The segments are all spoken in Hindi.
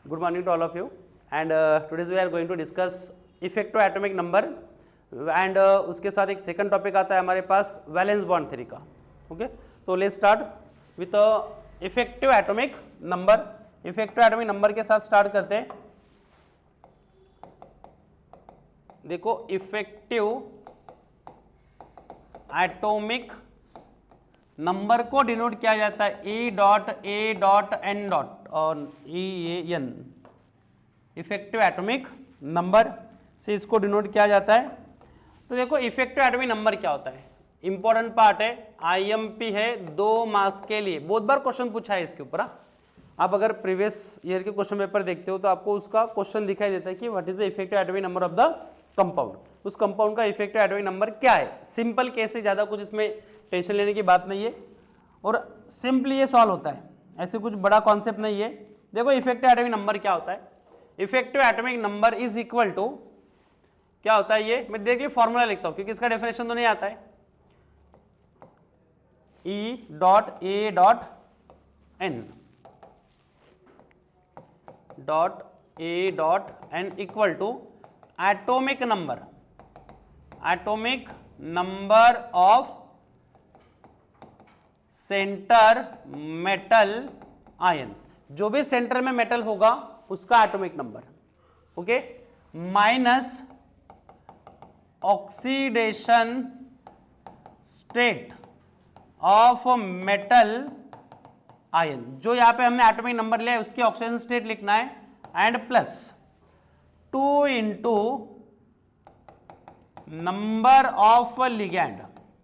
Good morning to all of you. And today's we are going to discuss effective atomic number and उसके साथ एक सेकंड टॉपिक आता है हमारे पास वैलेंस बॉन्ड थ्योरी का. ओके, तो let's start with effective atomic number. Effective atomic number के साथ स्टार्ट करते हैं. देखो, इफेक्टिव एटॉमिक नंबर को डिनोट किया जाता है E dot A dot N dot और E N. Effective atomic number से इसको डिनोट किया जाता है. तो देखो, इफेक्टिव एटॉमिक नंबर क्या होता है, इंपॉर्टेंट पार्ट है. आईएमपी है 2 मार्क्स के लिए, बहुत बार क्वेश्चन पूछा है इसके ऊपर. आप अगर प्रीवियस ईयर के क्वेश्चन पेपर देखते हो तो आपको उसका क्वेश्चन दिखाई देता है कि what is the effective atomic number of the compound. उस कंपाउंड का इफेक्टिव एटॉमिक नंबर क्या है. सिंपल केस है, ज्यादा कुछ इसमें टेंशन लेने की बात नहीं है और सिंपली ये सॉल्व होता है, ऐसे कुछ बड़ा कॉन्सेप्ट नहीं है. देखो, इफेक्टिव एटॉमिक नंबर क्या होता है. Effective atomic number is equal to क्या होता है, ये मैं देख ली फॉर्मूला लिखता हूं क्योंकि इसका डेफिनेशन तो नहीं आता है. E dot A dot N dot A dot N equal to atomic number of centre metal ion. जो भी सेंटर में मेटल होगा उसका atomic number. Okay, minus oxidation state of metal ion. जो यहां पे हमने एटॉमिक नंबर लिया है उसकी ऑक्सीडेशन स्टेट लिखना है and plus 2 into number of ligand.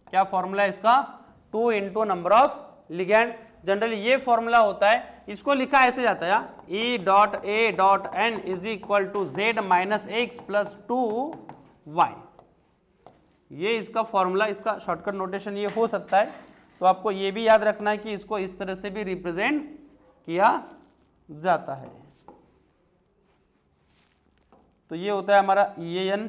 क्या फॉर्मूला है इसका, 2 into number of ligand. Generally ये फॉर्मूला होता है, इसको लिखा ऐसे जाता है E dot A dot N is equal to Z minus X plus 2y. ये इसका फॉर्मूला, इसका शॉर्टकट नोटेशन ये हो सकता है. तो आपको ये भी याद रखना है कि इसको इस तरह से भी रिप्रेजेंट किया जाता है. तो ये होता है हमारा EAN.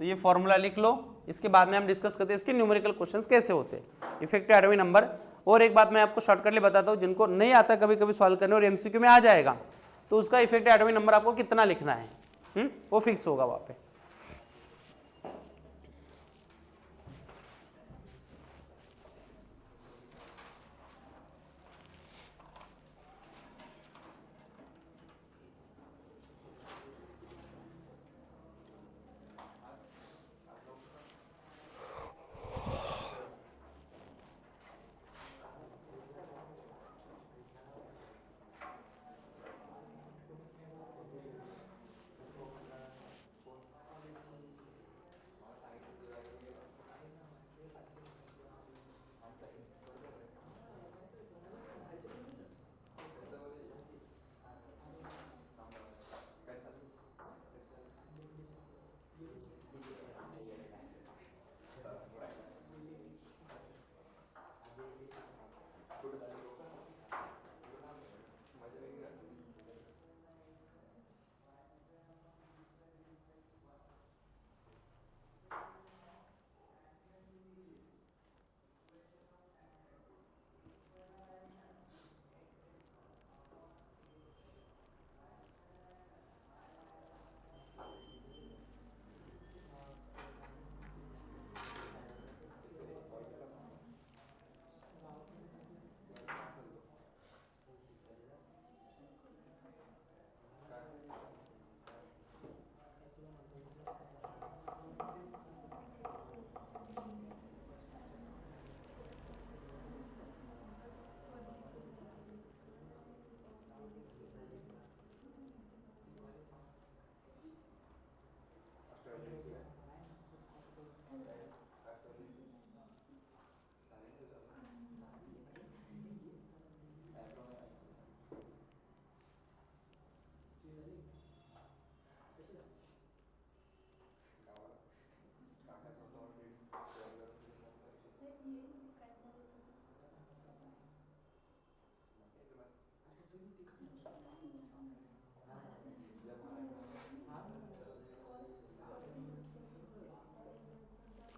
तो ये फॉर्मूला लिख लो, इसके बाद में हम डिस्कस करते हैं इसके न्यूमेरिकल क्वेश्चंस कैसे होते हैं इफेक्टिव एटॉमिक नंबर. और एक बात मैं आपको शॉर्टकटली बताता हूं, जिनको नहीं आता कभी कभी सॉल्व करने और एमसीक्यू में आ जाएगा तो उसका इफेक्टिव एटॉमिक नंबर आपको कितना लिखना है वो फिक्स होगा वहां पे.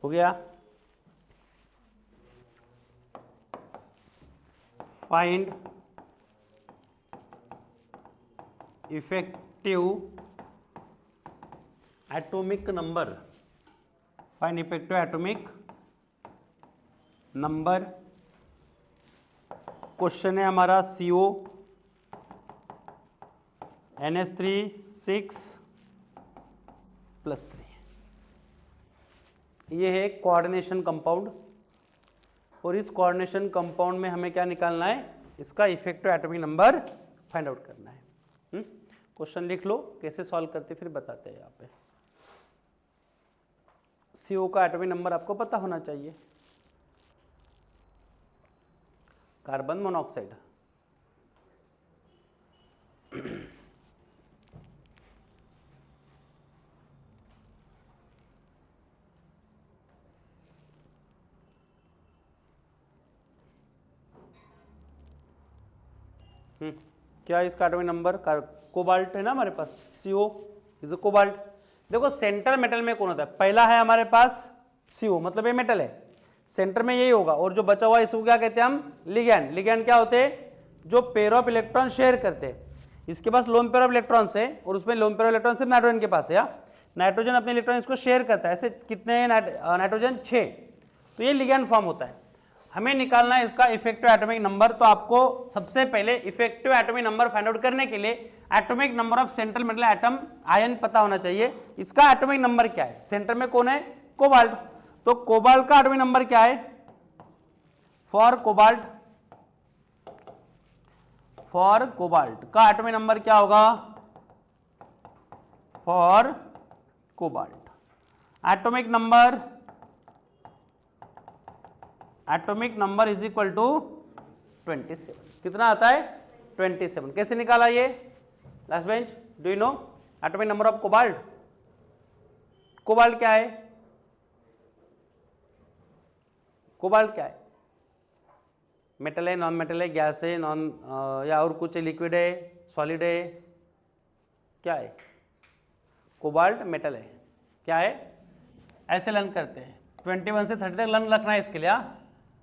हो गया. Find effective atomic number, find effective atomic number. Question है हमारा CO NH3 6+3। ये है कोऑर्डिनेशन कंपाउंड, और इस कोऑर्डिनेशन कंपाउंड में हमें क्या निकालना है, इसका effective atomic number find out करना है। क्वेश्चन लिख लो, कैसे सॉल्व करते फिर बताते हैं। यहाँ पे CO का एटॉमिक नंबर आपको पता होना चाहिए, कार्बन मोनोऑक्साइड। क्या इसका एटॉमिक नंबर, कोबाल्ट है ना हमारे पास, CO इज अ कोबाल्ट। देखो सेंटर मेटल में कौन होता है, पहला है हमारे पास CO, मतलब ये मेटल है, सेंटर में यही होगा, और जो बचा हुआ है इसको क्या कहते हैं हम, लिगैंड। लिगैंड क्या होते हैं, जो पेयर ऑफ इलेक्ट्रॉन शेयर करते हैं। इसके पास लोन पेयर ऑफ इलेक्ट्रॉन्स है, और उसमें लोन पेयर ऑफ इलेक्ट्रॉन सिर्फ नाइट्रोजन के पास है। नाइट्रोजन अपने इलेक्ट्रॉन इसको शेयर करता है, ऐसे कितने नाइट्रोजन 6, तो ये लिगैंड फॉर्म होता है। हमें निकालना है इसका इफेक्टिव एटॉमिक नंबर। तो आपको सबसे पहले effective atomic number find out करने के लिए atomic number of central metal atom ion पता होना चाहिए। इसका एटॉमिक नंबर क्या है, सेंटर में कौन है, कोबाल्ट, तो कोबाल्ट का एटॉमिक नंबर क्या है, फॉर कोबाल्ट का एटॉमिक नंबर क्या होगा, for cobalt atomic number is equal to 27। कितना आता है, 27। कैसे निकाला ये, last bench, do you know atomic number of cobalt? Cobalt क्या है, कोबाल्ट क्या है, मेटल है, नॉन मेटल है, गैस है, नॉन या और कुछ लिक्विड है, सॉलिड है, क्या है, कोबाल्ट मेटल है, क्या है, ऐसे लर्न करते हैं। 21 से 30 तक लर्न रखना है इसके लिए।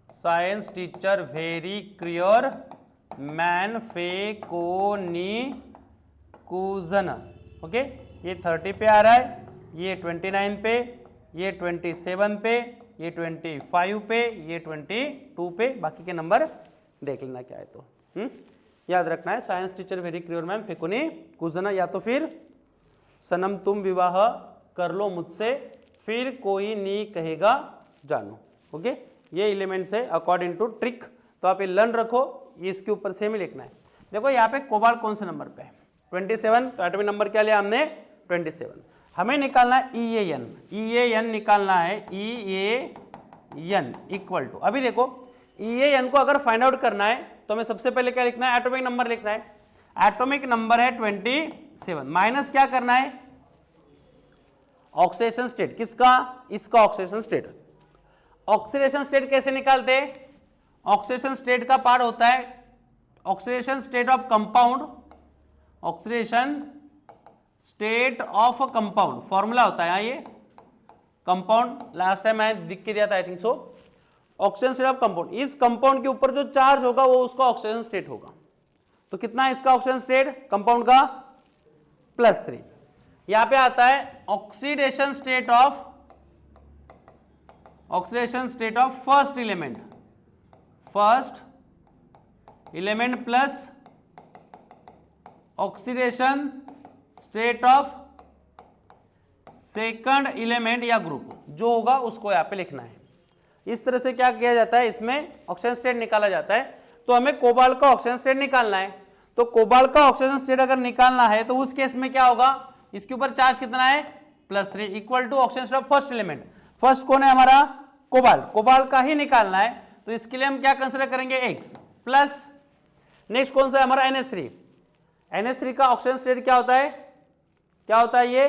Science teacher very clear man फे को नी कूजन। ओके, ये 30 पे आ रहा है, ये 29 पे, ये 27 पे, ये 25 पे, ये 22 पे, बाकी के नंबर देख लेना क्या है। तो याद रखना है, science teacher very clear man फेकुनी कूजना, या तो फिर सनम तुम विवाह कर लो मुझसे, फिर कोई नी कहेगा जानो। ओके, ये एलिमेंट्स है अकॉर्डिंग टू ट्रिक, तो आप ये लर्न रखो, ये इसके ऊपर सेम ही लिखना है। देखो यहाँ पे कोबाल्ट कौन से नंबर पे है, 27, तो एटॉमिक नंबर क्या लिया हमने, 27। हमें निकालना है EAN निकालना है, EAN इक्वल टू, अभी देखो EAN को अगर फाइंड आउट करना है तो हमें सबसे पहले क्या लिखना है, एटॉमिक नंबर लिखना है। एटॉमिक नंबर है 27, माइनस क्या करना है, ऑक्सीडेशन स्टेट, किसका, इसका ऑक्सीडेशन स्टेट। ऑक्सीडेशन स्टेट कैसे निकालते हैं, ऑक्सीडेशन स्टेट का पार्ट होता है oxidation state of compound, oxidation state of compound formula होता है ये कंपाउंड, लास्ट टाइम मैं लिख के दिया था I think so. Oxidation state of compound, इस कंपाउंड के ऊपर जो चार्ज होगा वो उसका ऑक्सीडेशन स्टेट होगा। तो कितना है इसका ऑक्सीडेशन स्टेट कंपाउंड का, +3। यहां पे आता है oxidation state of first element plus oxidation state of second element या ग्रुप, जो होगा उसको यहां पे लिखना है। इस तरह से क्या किया जाता है, इसमें ऑक्सीजन स्टेट निकाला जाता है। तो हमें कोबाल्ट का ऑक्सीजन स्टेट निकालना है, तो कोबाल्ट का ऑक्सीजन स्टेट अगर निकालना है तो उस केस में क्या होगा, इसके ऊपर चार्ज कितना है, +3 equal to oxygen state of first element. First कौन है हमारा, कोबाल्ट का ही निकालना है, तो इसके लिए हम क्या कंसीडर करेंगे, X प्लस नेक्स्ट कौन सा है हमारा, NH3 का ऑक्सीजन स्टेट क्या होता है,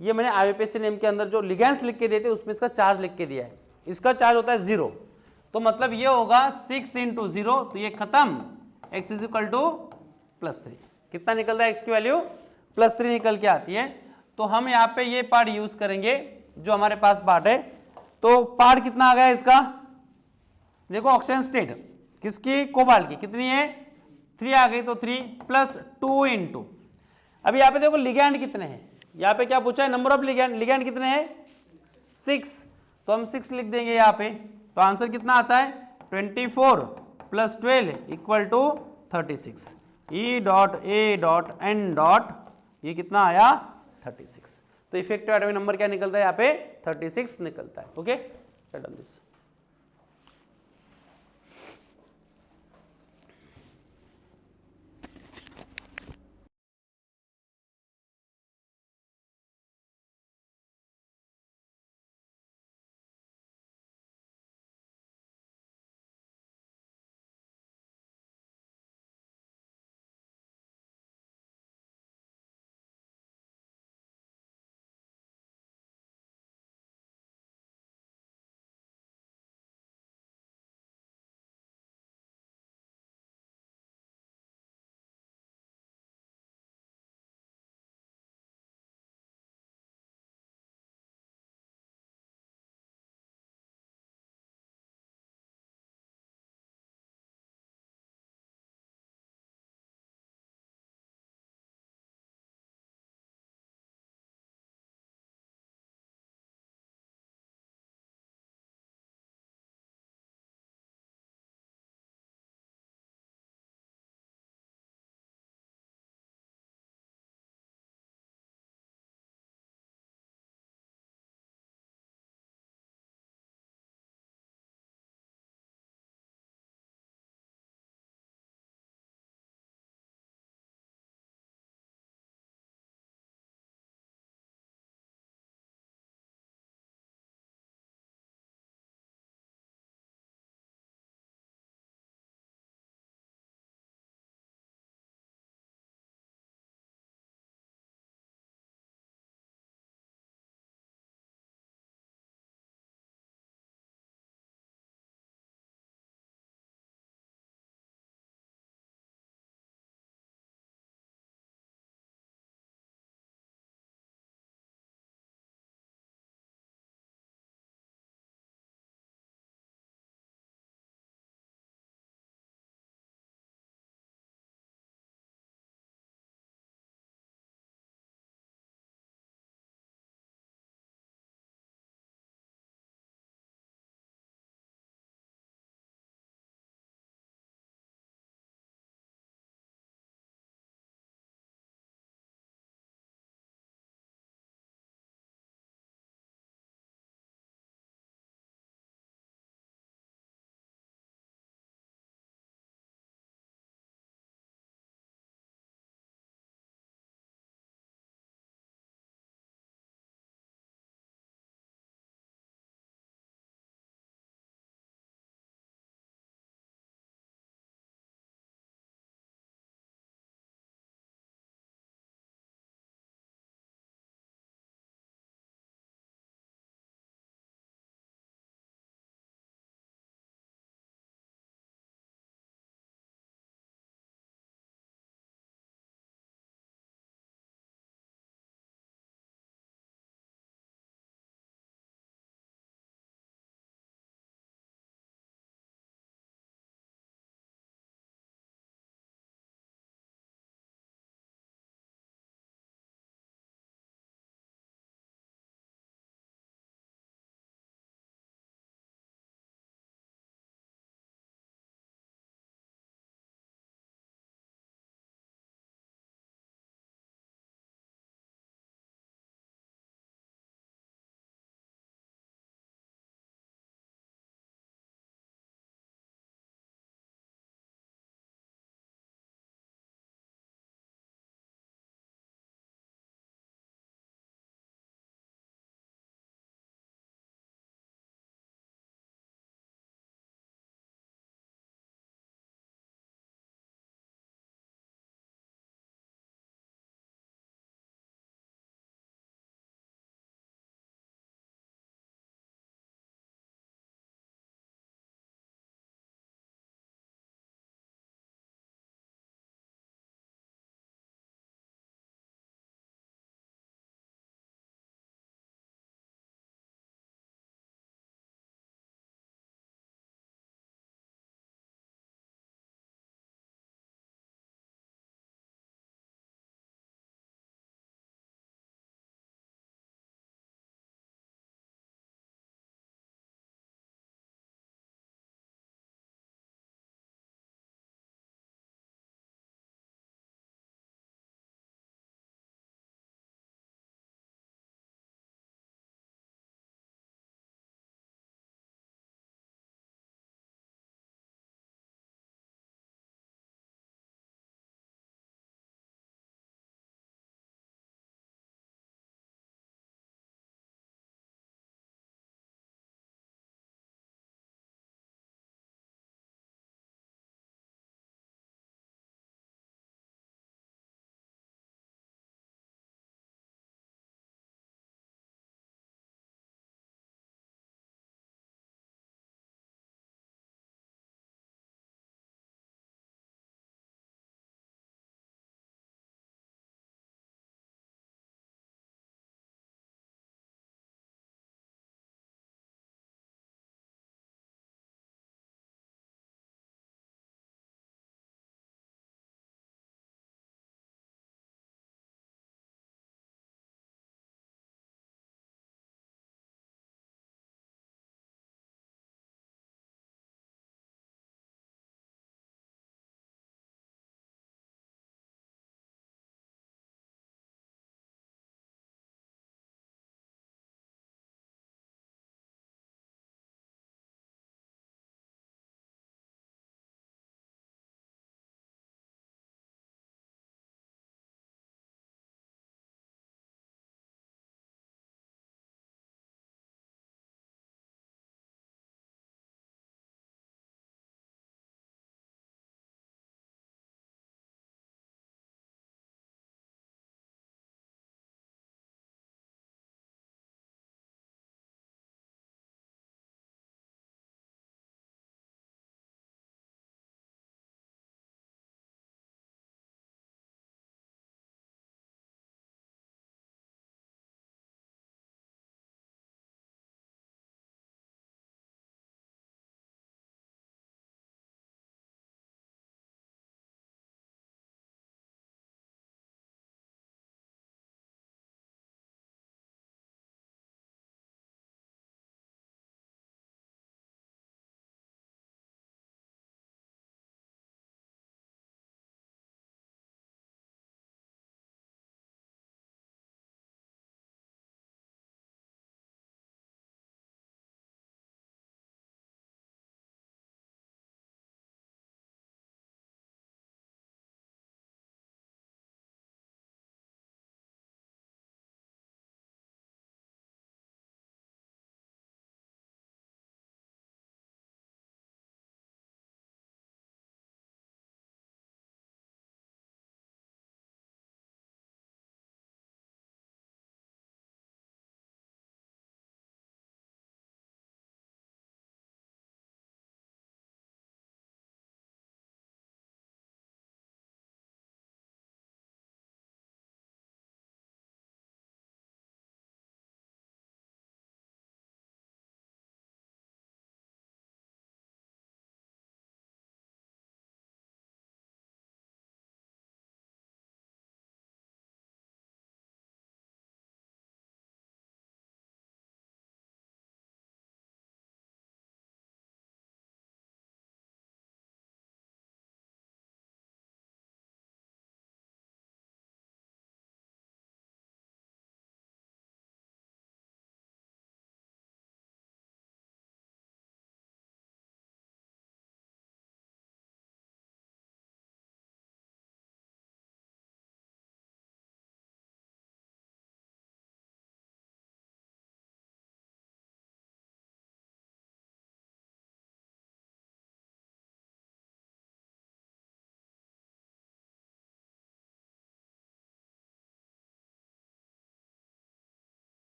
ये मैंने IUPAC नेम के अंदर जो लिगेंड्स लिख के देते उसमें इसका चार्ज लिख के दिया है, इसका चार्ज होता है 0, तो मतलब ये होगा 6 × 0, तो ये खत्म, X इज इक्वल टू +3। कितना निकलता है X की वैल्यू, +3 निकल के आती है। तो हम यहाँ पे ये पार्ट यूज करेंगे जो हमारे पास पार्ट है। तो पार्ट कितना आ गया इसका, देखो ऑक्सीजन स्टेट किसकी, कोबाल्ट की, कितनी है 3 आ गई, तो 3 + 2 × अभी यहाँ पे देखो लिगैंड कितने हैं, यहाँ पे क्या पूछा है, नंबर ऑफ लिगैंड, लिगैंड कितने हैं 6, तो हम 6 लिख देंगे यहाँ पे, तो आंसर कितना आता है 24 + 12 = 36। E dot A dot N dot ये कितना आया 36। तो इफेक्टिव एटॉमिक नंबर क्या निकलता है यहाँ पे 36 निकलता है। Okay, done this.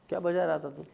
क्या बजा रहा था तू?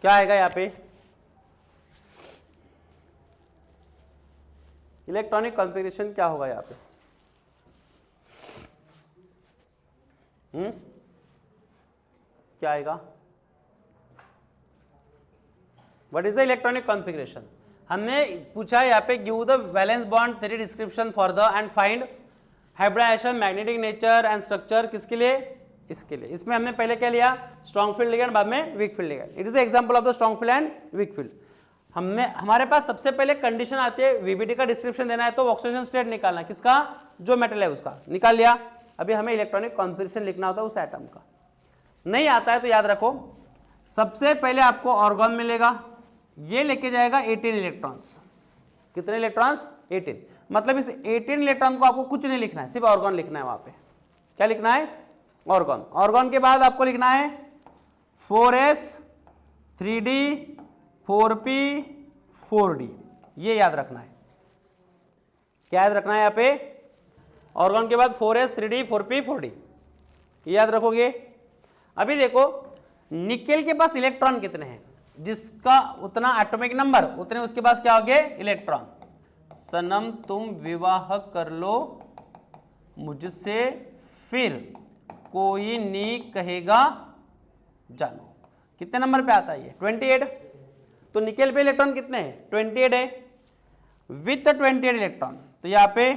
क्या आएगा यहाँ पे, इलेक्ट्रॉनिक कॉन्फ़िगरेशन क्या होगा यहाँ पे, क्या आएगा, what is the electronic configuration. हमने पूछा यहाँ पे give the valence bond theory description for the and find hybridisation magnetic nature and structure, किसके लिए, इसके लिए। इसमें हमने पहले क्या लिया, स्ट्रॉन्ग फील्ड लिगेंड, बाद में weak field ligand. It is example of the strong field and weak field. हमने हमारे पास सबसे पहले कंडीशन आती है, वीबीडी का डिस्क्रिप्शन देना है तो ऑक्सीजन स्टेट निकालना, किसका, जो मेटल है उसका, निकाल लिया। अभी हमें इलेक्ट्रॉनिक कॉन्फ़िगरेशन लिखना होता है उस एटम का। नहीं आता है तो याद रखो, सबसे पहले आपको ऑर्गन मिलेगा, ये लेके जाएगा 18 इलेक्ट्रॉन्स। कितने इलेक्ट्रॉन्स, 18। मतलब इस 18 इलेक्ट्रॉन को आपको कुछ नहीं लिखना है, सिर्फ ऑर्गन लिखना है। वहां पे क्या लिखना है, ऑर्गन। ऑर्गन के बाद आपको लिखना है 4s 3d 4p 4d, ये याद रखना है। क्या याद रखना है यहाँ पे, ऑर्गन के बाद 4s 3d 4p 4d, ये याद रखोगे। अभी देखो निकेल के पास इलेक्ट्रॉन कितने हैं, जिसका उतना एटॉमिक नंबर उतने उसके पास क्या हो गए, इलेक्ट्रॉन। सनम तुम विवाह कर लो मुझसे, फिर कोई नी कहेगा जानो। कितने नंबर पे आता है ये, 28। तो निकेल पे इलेक्ट्रॉन कितने हैं, 28 है, विथ 28 इलेक्ट्रॉन। तो यहाँ पे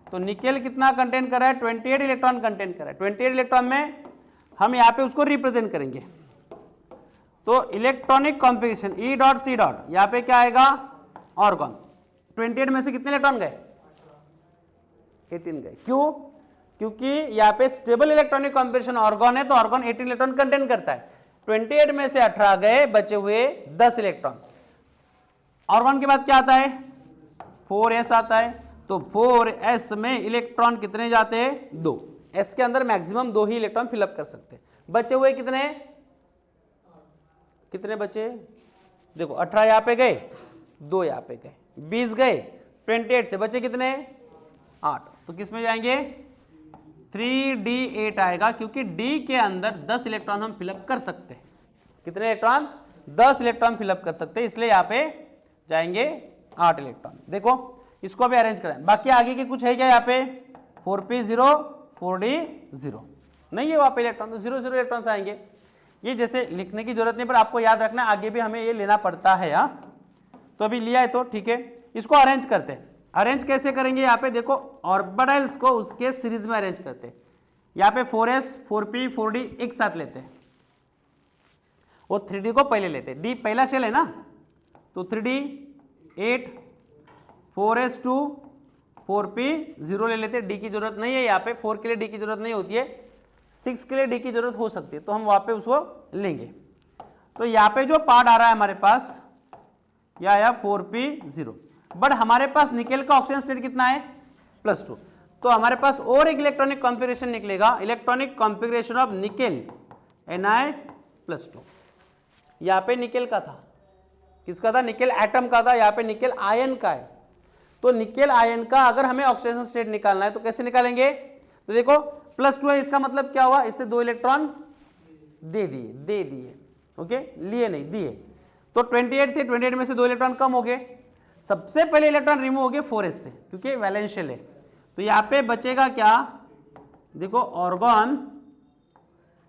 तो निकेल कितना कंटेन कर रहा है, 28 इलेक्ट्रॉन कंटेन कर रहा है। 28 इलेक्ट्रॉन में हम यहाँ पे उसको रिप्रेजेंट करेंगे। तो electronic configuration E dot C dot, यहाँ पे क्या आएगा, ऑर्गन। 28 में से कितने इलेक्ट्रॉन गए, 18 गए। क्यों, क्योंकि यहाँ पे स्टेबल इलेक्ट्रॉनिक कॉन्फ़िगरेशन ऑर्गन है, तो ऑर्गन 18 इलेक्ट्रॉन कंटेन करता है। 28 में से 18 गए, बचे हुए 10 इलेक्ट्रॉन। ऑर्गन के बाद क्या आता है, 4s आता है। तो 4s में इलेक्ट्रॉन कितने जाते हैं, 2। s के अंदर मैक्सिमम 2 ही इलेक्ट्रॉन फिलअप कर सकते हैं। बचे हुए कितने, कितने बचे, देखो 18 यहां पे गए, 2 यहां पे गए, 20 गए, 28 से बचे कितने, 8। तो किस में जाएंगे, 3d8 आएगा, क्योंकि d के अंदर 10 इलेक्ट्रॉन हम फिलअप कर सकते हैं। कितने इलेक्ट्रॉन, 10 इलेक्ट्रॉन फिलअप कर सकते हैं, इसलिए यहां पे जाएंगे 8 इलेक्ट्रॉन। देखो इसको भी अरेंज करें। बाकी आगे के कुछ है क्या, यहाँ पे 4p0 4d0 नहीं है वहां पे इलेक्ट्रॉन, तो 0 0 इलेक्ट्रॉन आएंगे। ये जैसे लिखने की जरूरत नहीं, पर आपको याद रखना आगे भी हमें ये लेना पड़ता है। यहाँ तो अभी लिया है तो ठीक है। इसको अरेंज करते हैं। अरेंज कैसे करेंगे, यहाँ पे देखो ऑर्बिटल्स को उसके सीरीज में अरेंज करते हैं। यहाँ पे 4s 4p 4d एक साथ लेते हैं और 3d को पहले लेते हैं। d पहला शेल है ना, तो 3d 8 4s2 4p 0 ले लेते हैं। d की जरूरत नहीं है यहाँ पे, 4 के लिए d की जरूरत नहीं होती है, 6 के लिए d की जरूरत हो सकती है, तो हम वहां पे उसको लेंगे। तो यहाँ पे जो पार्ट आ रहा है हमारे पास, यह आया 4p0, बट हमारे पास निकेल का ऑक्सीजन स्टेट कितना है, +2। तो हमारे पास और एक इलेक्ट्रॉनिक कॉन्फ़िगरेशन निकलेगा, electronic configuration of nickel Na+2। यहाँ पे निकेल का था, किसका था, निकेल एटम का था, यहाँ पे निकेल आयन का है। तो निकेल आयन का अगर हमें ऑक्सीडेशन स्टेट निकालना है तो कैसे निकालेंगे, तो देखो +2 है, इसका मतलब क्या हुआ, इससे 2 इलेक्ट्रॉन दे दिए, ओके, लिए नहीं, दिए। तो 28 थे, 28 में से 2 इलेक्ट्रॉन कम हो गए। सबसे पहले इलेक्ट्रॉन रिमूव हो गए 4s से, क्योंकि वैलेंशियल है। तो यहाँ पे बचेगा क्या, देखो ऑर्गन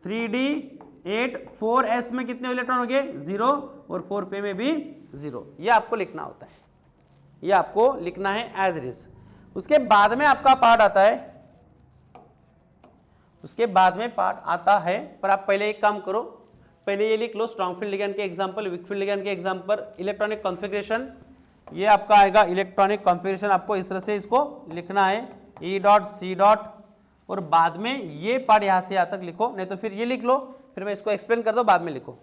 3d8 4s में कितने इलेक्ट्रॉन हो गए, 0, और 4p में भी 0। ये आपको लिखना होता है, ये आपको लिखना है एज इट इज। उसके बाद में आपका पार्ट आता है, उसके बाद में पार्ट आता है, पर आप पहले एक काम करो, पहले ये लिख लो, स्ट्रॉन्ग फील्ड लिगेंड के एग्जांपल, वीक फील्ड लिगेंड के एग्जांपल, इलेक्ट्रॉनिक कॉन्फ़िगरेशन। ये आपका आएगा इलेक्ट्रॉनिक कॉन्फ़िगरेशन, आपको इस तरह से इसको लिखना है, ई डॉट सी डॉट, और बाद में ये पार्ट यहां से यहां तक लिखो, नहीं तो फिर ये लिख लो, फिर मैं इसको एक्सप्लेन कर दो, बाद में लिखो।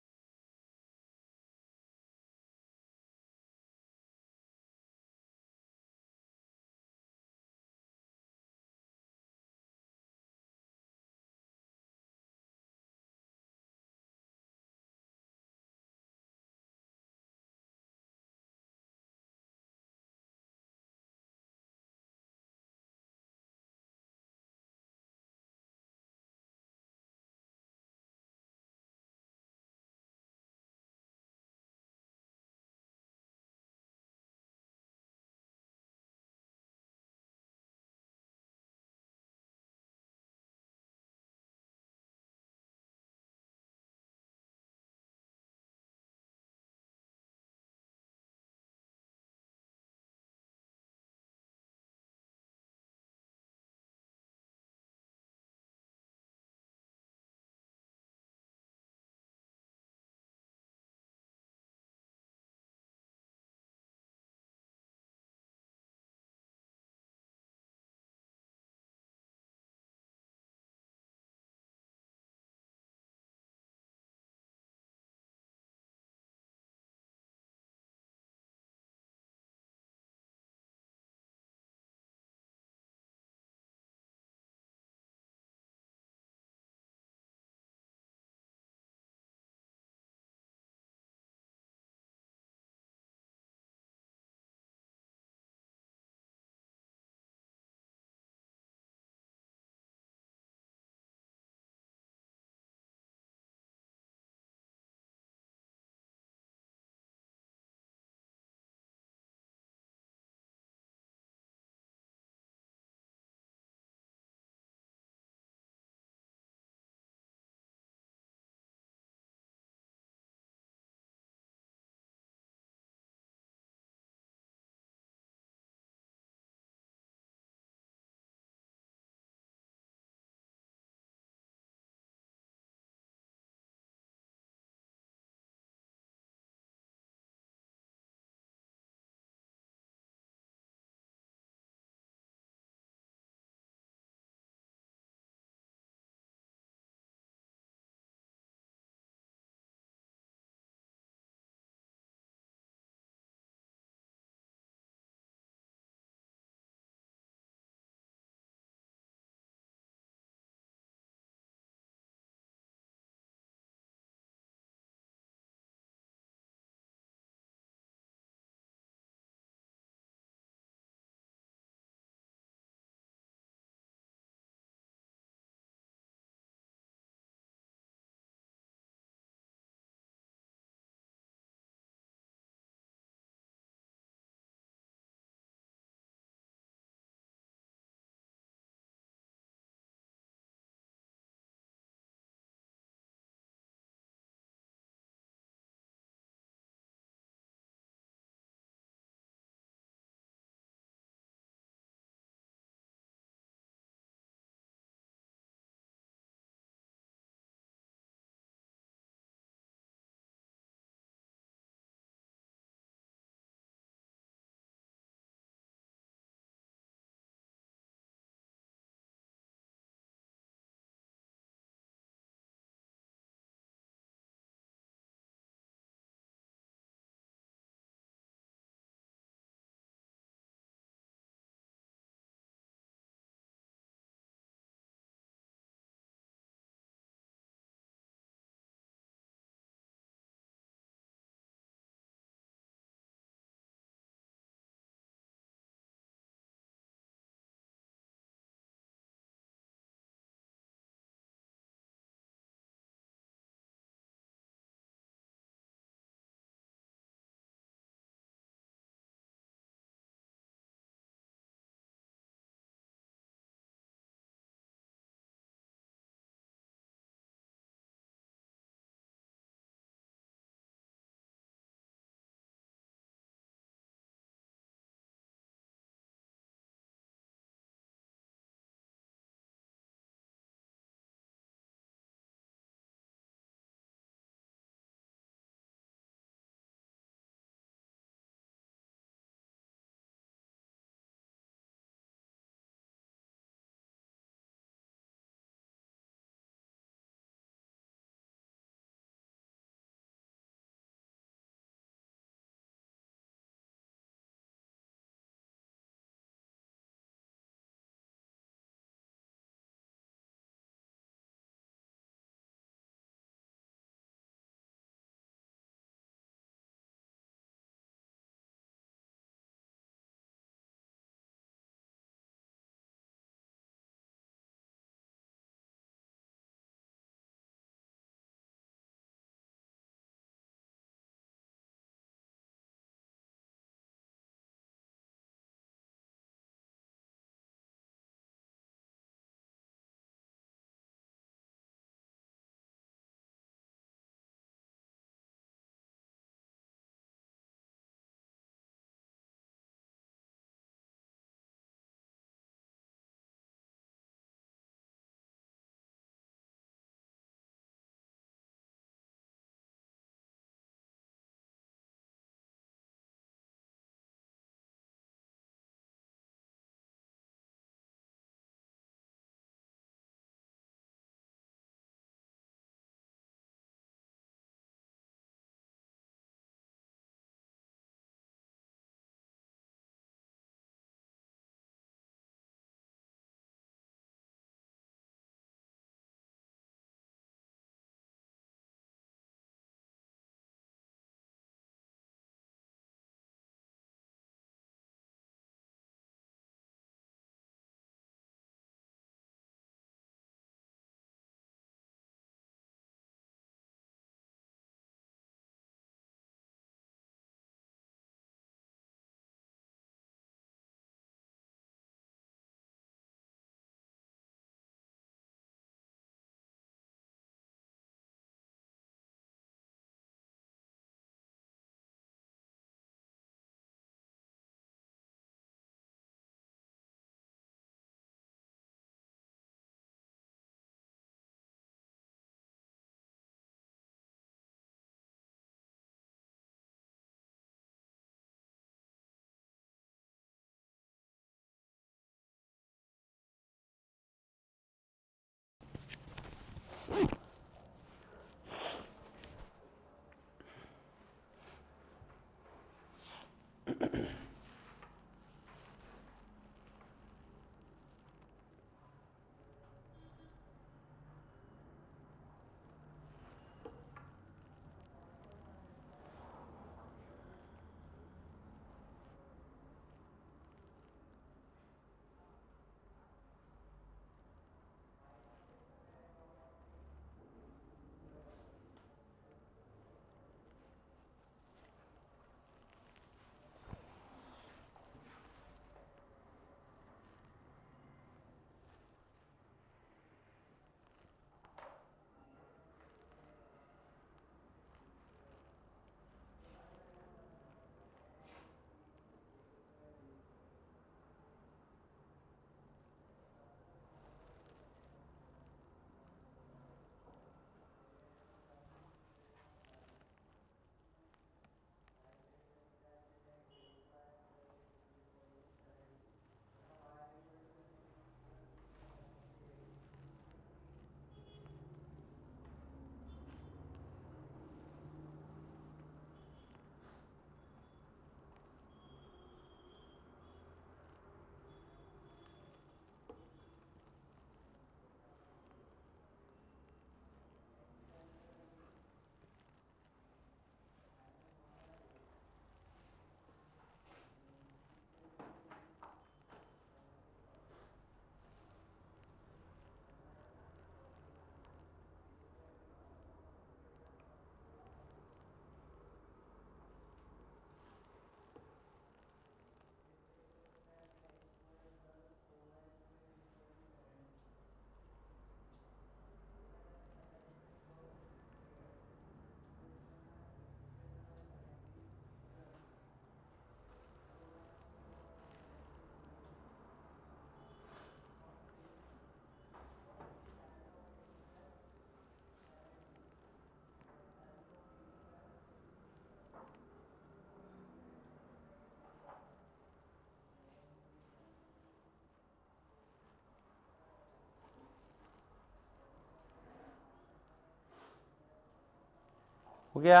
हो गया?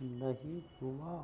नहीं हुआ।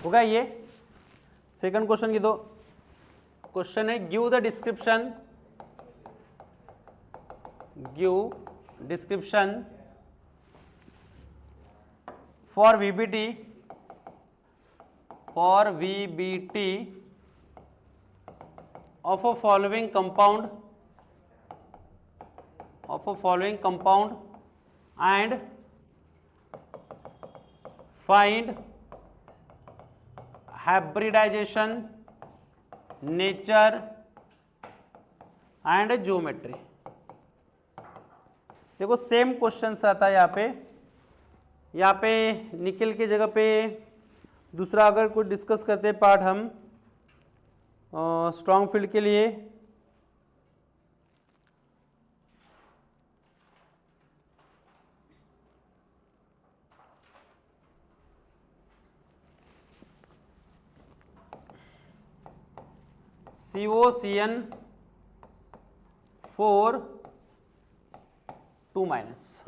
होगा ये? सेकंड क्वेश्चन की दो क्वेश्चन है, give the description for VBT of a following compound and find hybridization, nature and geometry। देखो सेम क्वेश्चन आता है यहाँ पे निकल के जगह पे दूसरा अगर कोई डिस्कस करते हैं पार्ट हम स्ट्रॉन्ग फील्ड के लिए, COCN4 2-।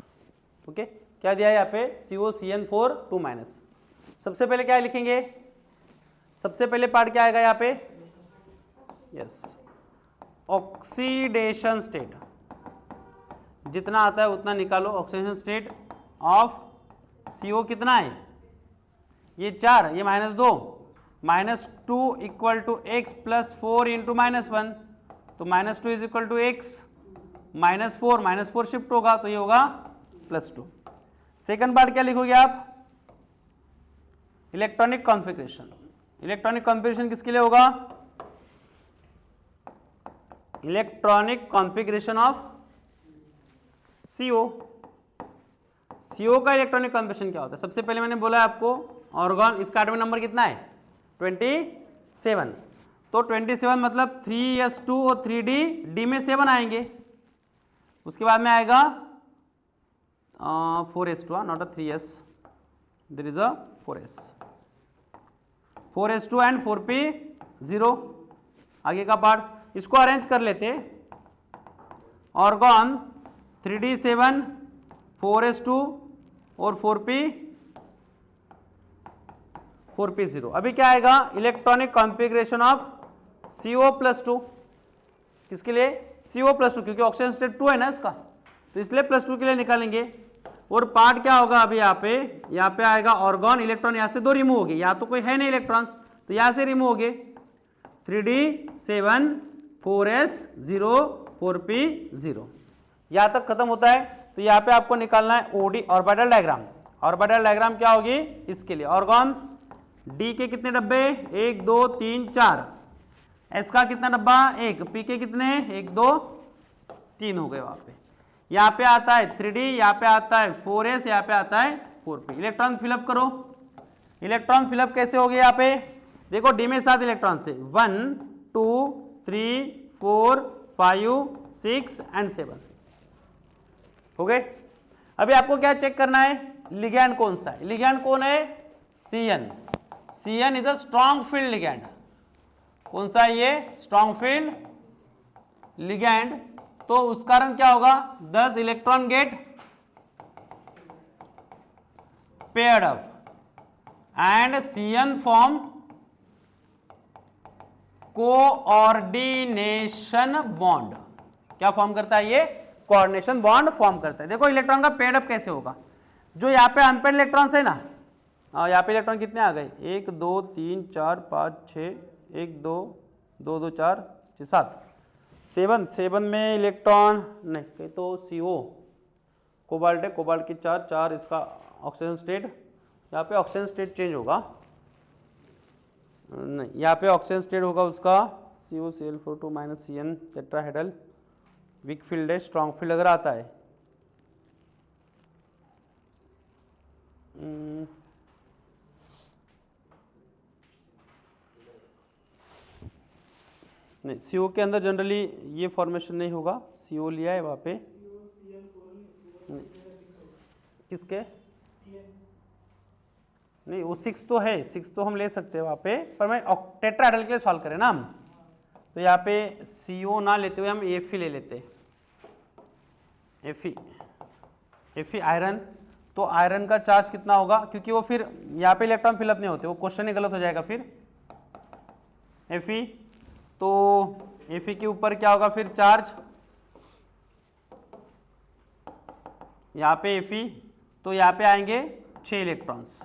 ओके, क्या दिया है यहाँ पे? COCN4 2-। सबसे पहले क्या लिखेंगे? सबसे पहले पार्ट क्या आएगा यहाँ पे? यस, ऑक्सीडेशन स्टेट, जितना आता है उतना निकालो। ऑक्सीडेशन स्टेट ऑफ CO कितना है, ये 4, ये -2, -2 equal to x plus 4 into -1, तो -2 is equal to x, -4 shift होगा तो ये होगा +2। सेकंड पार्ट क्या लिखोगे आप, इलेक्ट्रॉनिक कॉन्फ़िगरेशन। इलेक्ट्रॉनिक कॉन्फ़िगरेशन किसके लिए होगा, electronic configuration of CO। CO का इलेक्ट्रॉनिक कॉन्फ़िगरेशन क्या होता है, सबसे पहले मैंने बोला आपको ऑर्गन, इसका एटॉमिक नंबर कितना है 27, तो 27 मतलब 3s2 और 3d, d में 7 आएंगे, उसके बाद में आएगा 4s2, not a 3s, there is a 4s, 4s2 and 4p0। आगे का पार्ट इसको अरेंज कर लेते, ऑर्गन 3d7, 4s2 और 4p0। अभी क्या आएगा, इलेक्ट्रॉनिक कॉन्फ़िगरेशन ऑफ CO+2, किसके लिए CO+2, क्योंकि ऑक्सीजन स्टेट 2 है ना इसका, तो इसलिए +2 के लिए निकालेंगे। और पार्ट क्या होगा अभी यहाँ पे आएगा ऑर्गन, इलेक्ट्रॉन यहाँ से 2 रिमूव हो गए, यहाँ तो कोई है नहीं इलेक्ट्रॉन्स, तो यहाँ से रिमूव हो गए, 3d7, 4s0, 4p0, यहाँ तक खत्म होता है। तो यहाँ पे आपको निकालना है OD orbital diagram. Orbital diagram क्या होगी, इसके लिए ऑर्गन D के कितने डब्बे, 1 2 3 4, S का कितना डब्बा 1, P के कितने 1 2 3 हो गए। वहां पे यहाँ पे आता है 3D, यहाँ पे आता है 4s, यहाँ पे आता है 4p। इलेक्ट्रॉन फिलअप करो, इलेक्ट्रॉन फिलअप कैसे हो गए, यहाँ पे देखो D में 7 इलेक्ट्रॉन से 1 2 3 4 5 6 एंड 7 हो गए। अभी आपको क्या चेक करना है, लिगैंड कौन सा है, लिगैंड कौन है CN। CN is a strong field ligand. कौन सा है ये, स्ट्रॉन्ग फील्ड लिगैंड। तो उस कारण क्या होगा, 10 electron get paired up and CN form coordination bond. क्या फॉर्म करता है ये, कोऑर्डिनेशन बॉन्ड फॉर्म करता है। देखो इलेक्ट्रॉन का पेयर्ड अप कैसे होगा, जो यहाँ पे अनपेयर्ड इलेक्ट्रॉन्स है ना, यहाँ पे इलेक्ट्रॉन कितने आ गए, 1 2 3 4 5 6, 1 2 2 2 4 6 7, 7 में इलेक्ट्रॉन नहीं तो CO कोबाल्ट है, कोबाल्ट की 4 4, इसका ऑक्सीजन स्टेट, यहाँ पे ऑक्सीजन स्टेट चेंज होगा, नहीं यहाँ पे ऑक्सीजन स्टेट होगा उसका COCl42 minus CN tetrahedral. Weak field है, स्ट्रॉन्ग फील्ड अगर आता है नहीं, CO के अंदर जनरली ये फॉर्मेशन नहीं होगा, CO लिया है वहाँ पे, किसके नहीं, वो 6 तो है, 6 तो हम ले सकते हैं वहाँ पे, पर मैं टेट्राहेड्रल के लिए सॉल्व करें ना हम, तो यहाँ पे CO ना लेते हुए हम Fe ले लेते, Fe आयरन। तो आयरन का चार्ज कितना होगा, क्योंकि वो फिर यहाँ पे इलेक्ट्रॉन फिलअप नहीं होते, वो क्वेश्चन ही गलत हो जाएगा फिर। Fe, तो Fe के ऊपर क्या होगा फिर चार्ज, यहाँ पे Fe, तो यहाँ पे आएंगे 6 इलेक्ट्रॉन्स।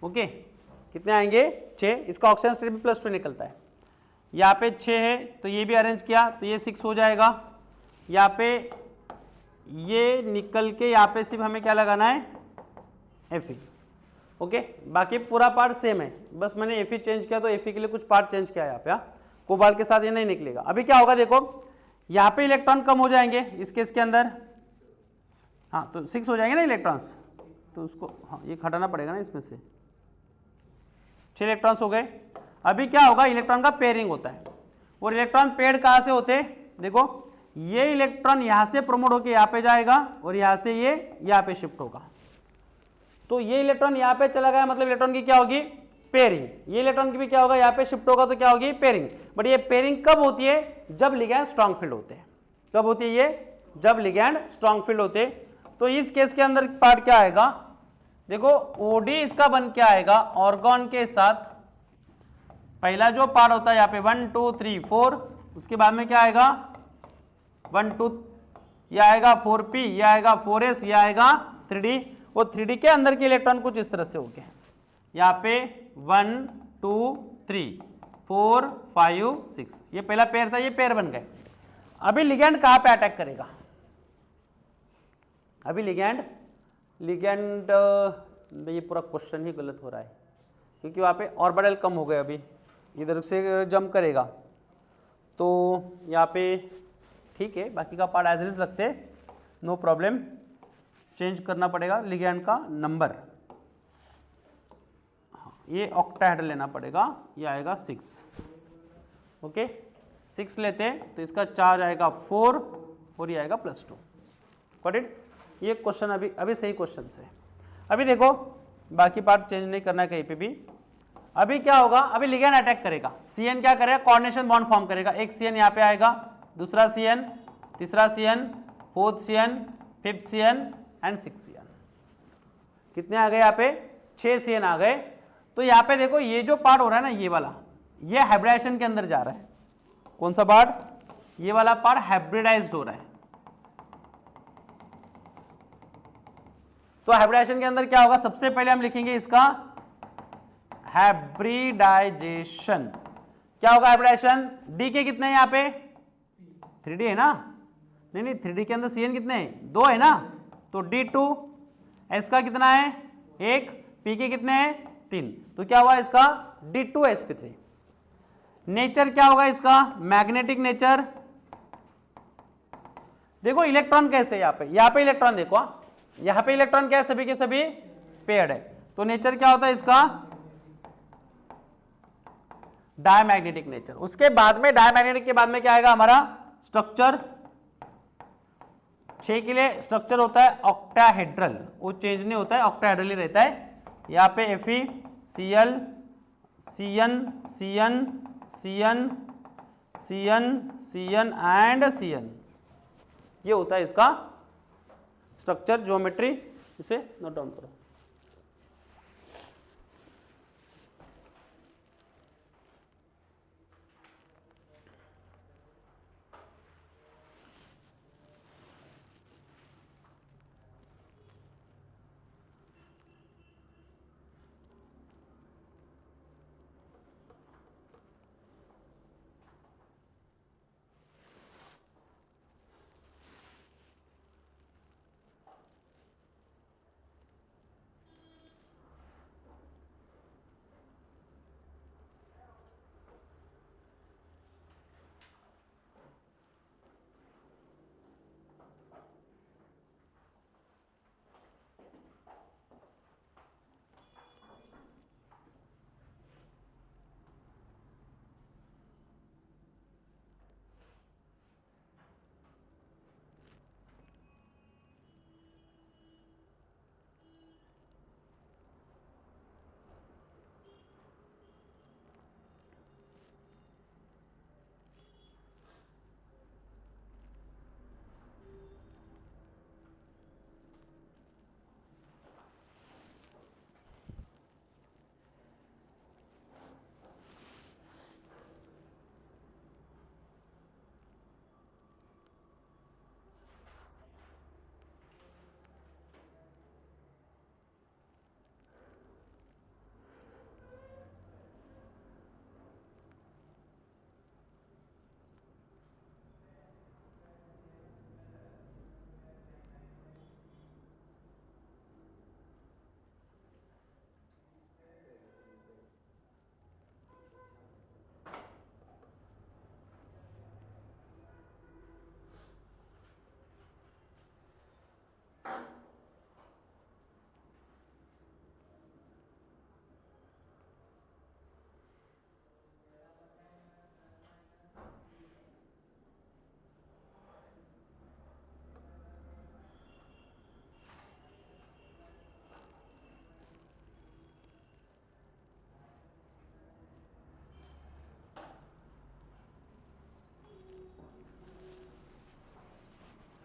ओके, कितने आएंगे 6, इसका ऑक्सीजन स्टेट भी +2 निकलता है। यहाँ पे 6 है तो ये भी अरेंज किया तो ये 6 हो जाएगा। यहाँ पे ये निकल के यहाँ पे सिर्फ हमें क्या लगाना है Fe। ओके, बाकी पूरा पार्ट सेम है, बस मैंने Fe चेंज किया तो Fe के लिए कुछ पार्ट चेंज किया यहाँ पे। कोबाल्ट के साथ ये नहीं निकलेगा। अभी क्या होगा देखो, यहाँ पे इलेक्ट्रॉन कम हो जाएंगे इस केस के अंदर, हाँ तो 6 हो जाएंगे ना इलेक्ट्रॉन्स, तो उसको हाँ ये हटाना पड़ेगा ना, इसमें से 6 इलेक्ट्रॉन्स हो गए। अभी क्या होगा, इलेक्ट्रॉन का पेयरिंग होता है, और इलेक्ट्रॉन पेयर्ड कहाँ से होते हैं, देखो ये इलेक्ट्रॉन यहाँ से प्रमोट होकर यहाँ पे जाएगा और यहाँ से ये यहाँ पे शिफ्ट होगा। तो ये इलेक्ट्रॉन यहाँ पे चला गया, मतलब इलेक्ट्रॉन की क्या होगी पेयरिंग। ये इलेक्ट्रॉन की भी क्या होगा, यहाँ पे शिफ्ट होगा तो क्या होगी पेयरिंग। बट ये पेयरिंग कब होती है, जब लिगैंड स्ट्रॉन्ग फील्ड होते हैं। कब होती है ये, जब लिगैंड स्ट्रॉन्ग फील्ड होते हैं। तो इस केस के अंदर पार्ट क्या आएगा, देखो OD इसका बन के आएगा ऑर्गन के साथ। पहला जो पार्ट होता है यहाँ पे 1 2 3 4, उसके बाद में क्या आएगा 1 2, यह आएगा 4p, यह आएगा 4s, यह आएगा 3d। वो 3d के अंदर के इलेक्ट्रॉन कुछ इस तरह से हो गए हैं, यहाँ पे 1 2 3 4 5 6, ये पहला पेयर था, ये पेयर बन गए। अभी लिगेंड कहाँ पे अटैक करेगा? अभी लिगेंड ये पूरा क्वेश्चन ही गलत हो रहा है, क्योंकि वहाँ पे ऑर्बिटल कम हो गए, अभी इधर से जंप करेगा तो यहाँ पे ठीक है, बाकी का पार्ट एज इज लगते, नो प्रॉब्लम। चेंज करना पड़ेगा लिगेंड का नंबर, ये ऑक्टाहेड्रल लेना पड़ेगा, ये आएगा 6, ओके 6 लेते हैं तो इसका चार्ज आएगा 4 और ये आएगा +2, गॉट इट। ये क्वेश्चन अभी सही क्वेश्चन से। अभी देखो बाकी पार्ट चेंज नहीं करना है कहीं पे भी। अभी क्या होगा, अभी लिगेंड अटैक करेगा, CN क्या करेगा, कोऑर्डिनेशन बॉन्ड फॉर्म करेगा, एक CN यहाँ पे आएगा, दूसरा CN, तीसरा CN, fourth CN, fifth CN and 6 CN। कितने आ गए यहाँ पे? 6 CN आ गए। तो यहाँ पे देखो ये जो पार्ट हो रहा है ना, ये वाला, ये हाइब्रिडाइजेशन के अंदर जा रहा है। कौन सा पार्ट? ये वाला पार्ट हाइब्रिडाइज्ड हो रहा है। तो हाइब्रिडाइजेशन के अंदर क्या होगा, सबसे पहले हम लिखेंगे इसका हाइब्रिडाइजेशन। क्या होगा हाइब्रिडाइजेशन? डी के कितने हैं यहाँ पे? 3D है ना? नहीं 3D के अंदर CN कितने हैं? 2 है ना, तो D2। S का कितना है? 1। P के कितने हैं? 3। तो क्या हुआ इसका? D2sp3। नेचर क्या होगा इसका? Magnetic nature. देखो इलेक्ट्रॉन कैसे, यहाँ पे इलेक्ट्रॉन देखो, यहाँ पे इलेक्ट्रॉन क्या है, सभी के सभी पेयर्ड है। तो नेचर क्या होता है इसका? Diamagnetic nature. उसके बाद में डायमैग्नेटिक के बाद में क्या आएगा हमारा? स्ट्रक्चर। 6 के लिए स्ट्रक्चर होता है ऑक्टाहेड्रल, वो चेंज नहीं होता है, ऑक्टाहेड्रल ही रहता है। यहाँ पे Fe, Cl, Cn, Cn, Cn, Cn, Cn and Cn, ये होता है इसका स्ट्रक्चर ज्योमेट्री। इसे नोट डाउन करो।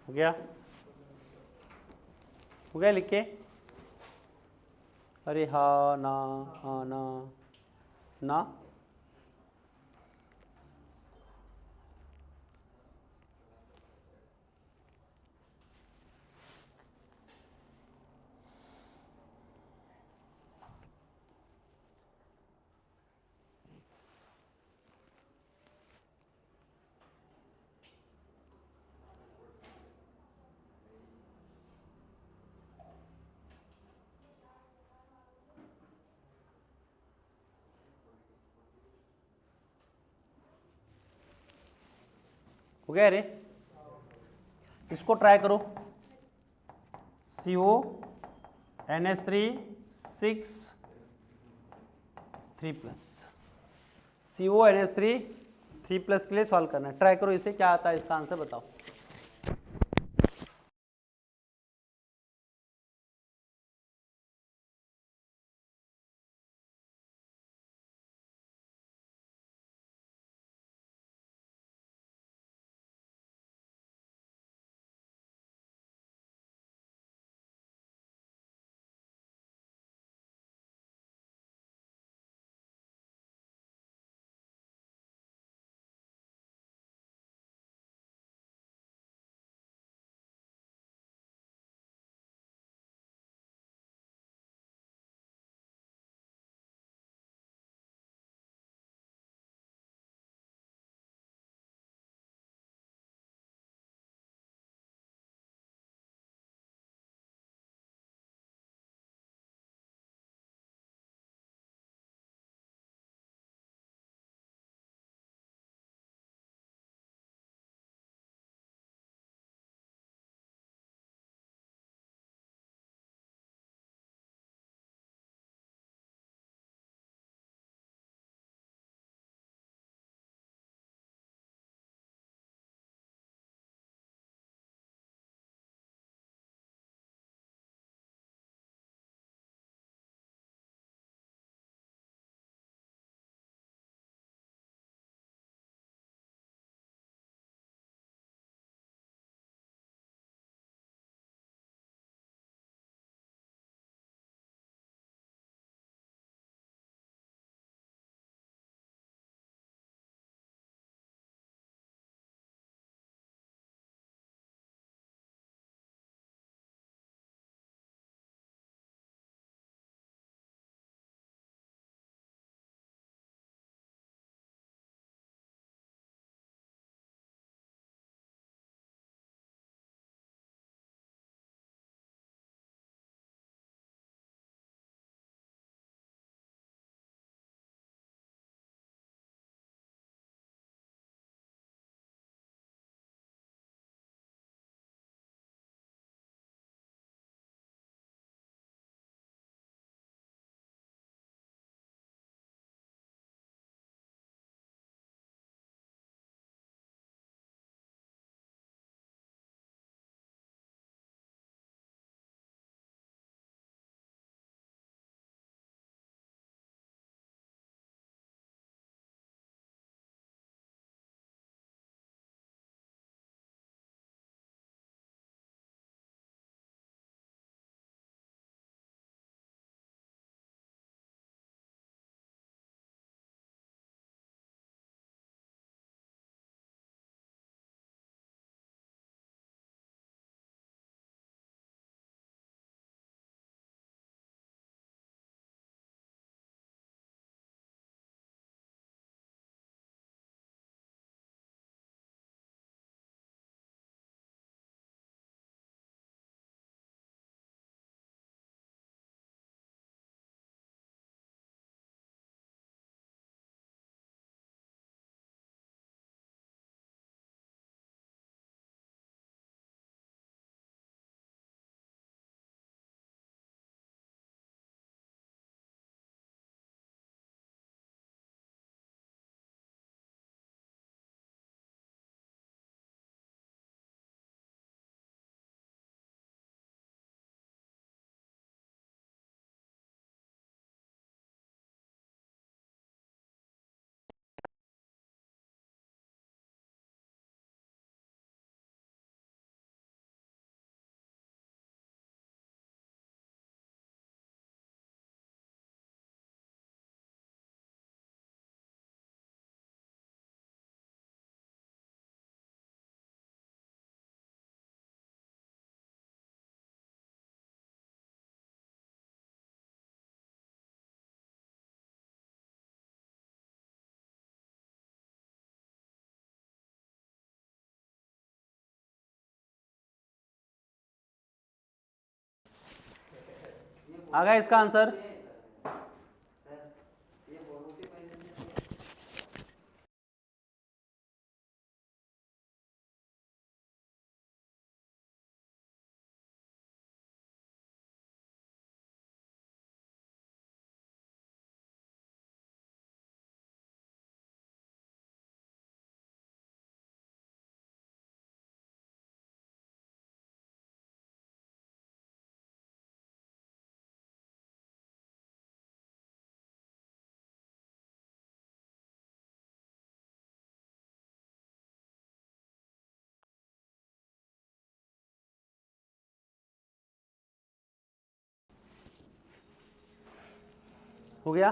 हो गया? हो गया लिख के? अरे हाँ ना, हाँ ना, ना। हो गया रे, इसको ट्राई करो। CO NH3 6 3+, CO NH3 3+ के लिए सॉल्व करना है, ट्राई करो इसे, क्या आता है इसका आंसर बताओ। आ गया इसका आंसर। हो गया,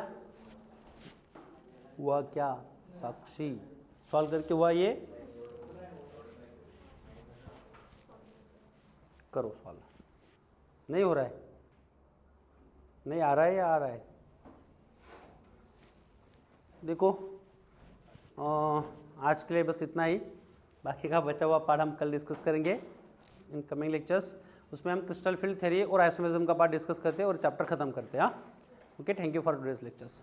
हुआ क्या, साक्षी सॉल्व करके हुआ ये, करो सॉल्व, नहीं हो रहा है, नहीं आ रहा है या आ रहा है, देखो आज के लिए बस इतना ही, बाकी का बचा हुआ पार्ट हम कल डिस्कस करेंगे इन कमिंग लेक्चर्स, उसमें हम क्रिस्टल फील्ड थ्योरी और आइसोमेरिज्म का पार्ट डिस्कस करते हैं और चैप्टर खत्म करते हैं। हाँ, okay, thank you for today's lectures.